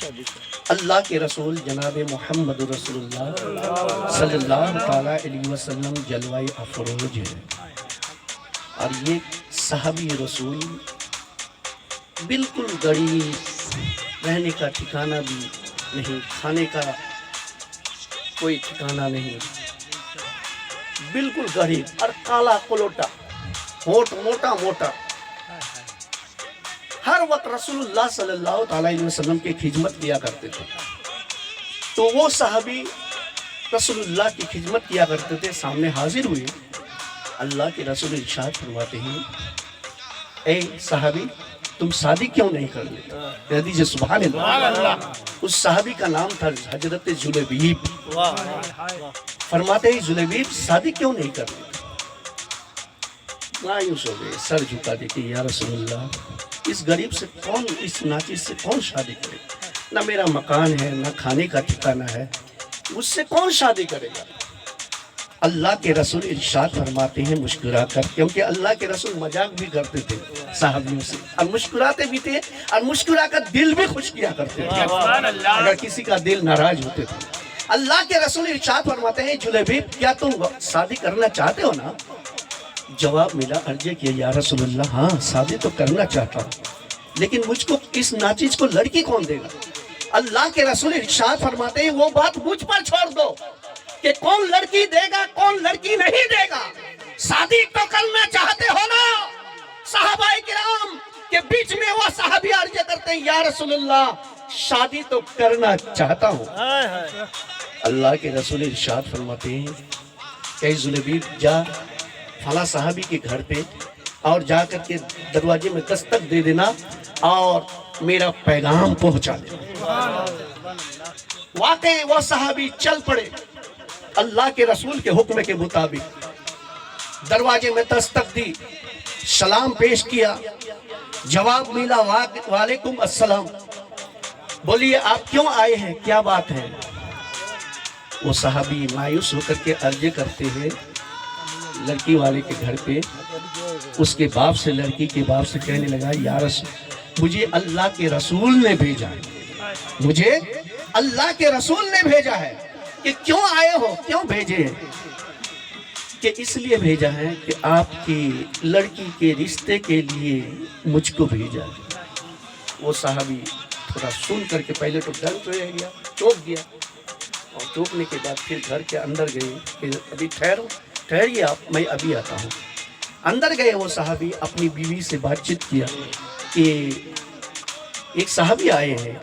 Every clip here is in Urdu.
اللہ کے رسول جناب محمد رسول اللہ صلی اللہ تعالیٰ علیہ وسلم جلوہ افروج ہے، اور یہ صحابی رسول بالکل غریب، رہنے کا ٹھکانہ بھی نہیں، کھانے کا کوئی ٹھکانہ نہیں، بالکل غریب اور کالا کلوٹا، ہونٹ موٹا موٹا، ہر وقت رسول اللہ صلی اللہ تعالیٰ علیہ وسلم کی خدمت کیا کرتے تھے۔ تو وہ صحابی رسول اللہ کی خدمت کیا کرتے تھے، سامنے حاضر ہوئے، اللہ کے رسول ارشاد فرماتے ہیں، اے صحابی تم شادی کیوں نہیں کر لیتے؟ حدیث سبحان اللہ۔ اس صحابی کا نام تھا حضرت جلیبیب۔ فرماتے ہیں جلیبیب شادی کیوں نہیں کر لیتے؟ مایوس ہو گئے، سر جھکا دے کہ یا رسول اللہ اس غریب سے کون، اس ناچیز سے کون شادی کرے؟ نہ میرا مکان ہے، نہ کھانے کا ٹھکانہ ہے، مجھ سے کون شادی کرے گا؟ اللہ کے رسول ارشاد فرماتے ہیں مسکرا کر، کیونکہ اللہ کے رسول مذاق بھی کرتے تھے صحابیوں سے، اور مسکراتے بھی تھے، اور مسکرا کر دل بھی خوش کیا کرتے تھے اگر کسی کا دل ناراض ہوتے تھے۔ اللہ کے رسول ارشاد فرماتے ہیں جلیبیب کیا تم شادی کرنا چاہتے ہو نا؟ جواب ملا، عرضے کیا یا رسول اللہ ہاں شادی تو کرنا چاہتا ہوں، لیکن مجھ کو اس ناچیز کو لڑکی کون دے گا؟ اللہ کے رسول ارشاد فرماتے ہیں وہ بات مجھ پر چھوڑ دو کہ کون لڑکی دے گا کون لڑکی نہیں دے گا، شادی تو کرنا چاہتے ہو نا؟ صحابہ کرام کے بیچ میں وہ صحابی عرض کرتے ہیں یا رسول اللہ شادی تو کرنا چاہتا ہوں۔ اللہ کے رسول ارشاد فرماتے ہیں کہ جلیبیب جا فلاں صحابی کے گھر پہ اور جا کر کے دروازے میں دستک دے دینا اور میرا پیغام پہنچا دینا۔ واقعی وہ صحابی چل پڑے، اللہ کے رسول کے حکم کے مطابق دروازے میں دستک دی، سلام پیش کیا، جواب ملا وعلیکم السلام، بولیے آپ کیوں آئے ہیں، کیا بات ہے؟ وہ صحابی مایوس ہو کر کے عرض کرتے ہیں لڑکی والے کے گھر پہ، اس کے باپ سے، لڑکی کے باپ سے کہنے لگا یا رسول مجھے اللہ کے رسول نے بھیجا ہے، مجھے اللہ کے رسول نے بھیجا ہے، کہ کیوں آئے ہو، کیوں بھیجے ہیں؟ کہ اس لیے بھیجا ہے کہ آپ کی لڑکی کے رشتے کے لیے مجھ کو بھیجا ہے۔ وہ صحابی تھوڑا سن کر کے پہلے تو ڈر تو رہ گیا، چوک گیا، اور چوکنے کے بعد پھر گھر کے اندر گئے کہ ابھی ٹھہریے آپ، میں ابھی آتا ہوں۔ اندر گئے وہ صحابی، اپنی بیوی سے بات چیت کیا کہ ایک صحابی آئے ہیں،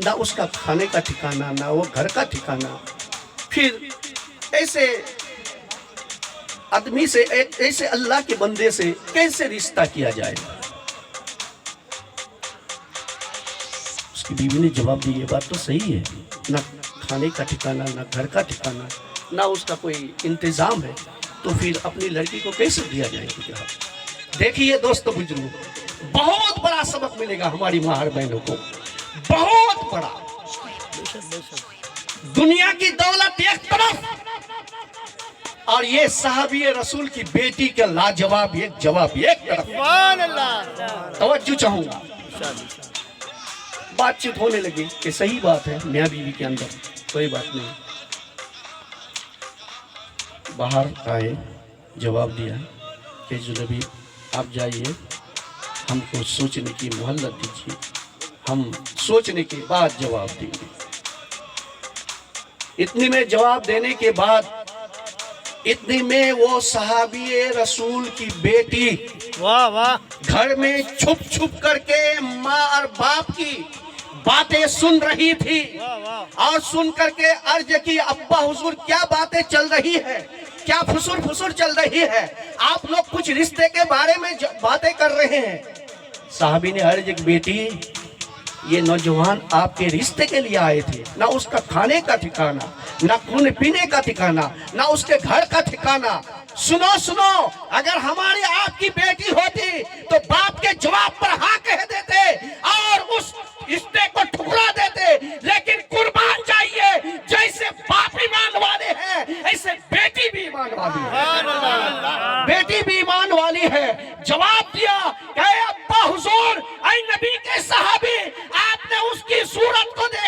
نہ اس کا کھانے کا ٹھکانہ، نہ وہ گھر کا ٹھکانہ، پھر ایسے آدمی سے، ایسے اللہ کے بندے سے کیسے رشتہ کیا جائے؟ اس کی بیوی نے جواب دیا یہ بات تو صحیح ہے، نہ کھانے کا ٹھکانہ، نہ گھر کا ٹھکانہ، نہ اس کا کوئی انتظام ہے، تو پھر اپنی لڑکی کو کیسے دیا جائے گا؟ دیکھیے دوستو بزرگوں، بہت بڑا سبق ملے گا ہماری ماہر بہنوں کو، بہت بڑا۔ دنیا کی دولت ایک طرف اور یہ صحابی رسول کی بیٹی کا لاجواب ایک جواب ایک طرف۔ توجہ چاہوں گا، بات چیت ہونے لگی کہ صحیح بات ہے میاں بیوی کے اندر، کوئی بات نہیں۔ باہر آئے، جواب دیا کہ جلیبیب آپ جائیے، ہم کو سوچنے کی مہلت دیجیے، ہم سوچنے کے بعد جواب دیں گے۔ اتنی میں جواب دینے کے بعد، اتنی میں وہ صحابی رسول کی بیٹی گھر میں چھپ چھپ کر کے ماں اور باپ کی باتیں سن رہی تھی، اور سن کر کے عرض کی ابا حضور کیا باتیں چل رہی ہے، کیا فسر فسر چل رہی ہے، آپ لوگ کچھ رشتے کے بارے میں باتیں کر رہے ہیں۔ صحابی نے عرض کی بیٹی یہ نوجوان آپ کے رشتے کے لیے آئے تھے، نہ اس کا کھانے کا ٹھکانہ، نہ کھانے پینے کا ٹھکانہ، نہ اس کے گھر کا ٹھکانہ۔ سنو، اگر ہماری آپ کی بیٹی ہوتی تو باپ کے جواب پر ہاں کہہ دیتے اور اس رشتے کو ٹھکرا دیتے، لیکن قربان جائیے جیسے باپ ایمان والے ہیں ایسے بیٹی بھی ایمان والی ہے، بیٹی بھی ایمان والی ہے۔ جواب دیا کہ اے ابا حضور، اے نبی کے صحابی، آپ نے اس کی صورت کو دیکھا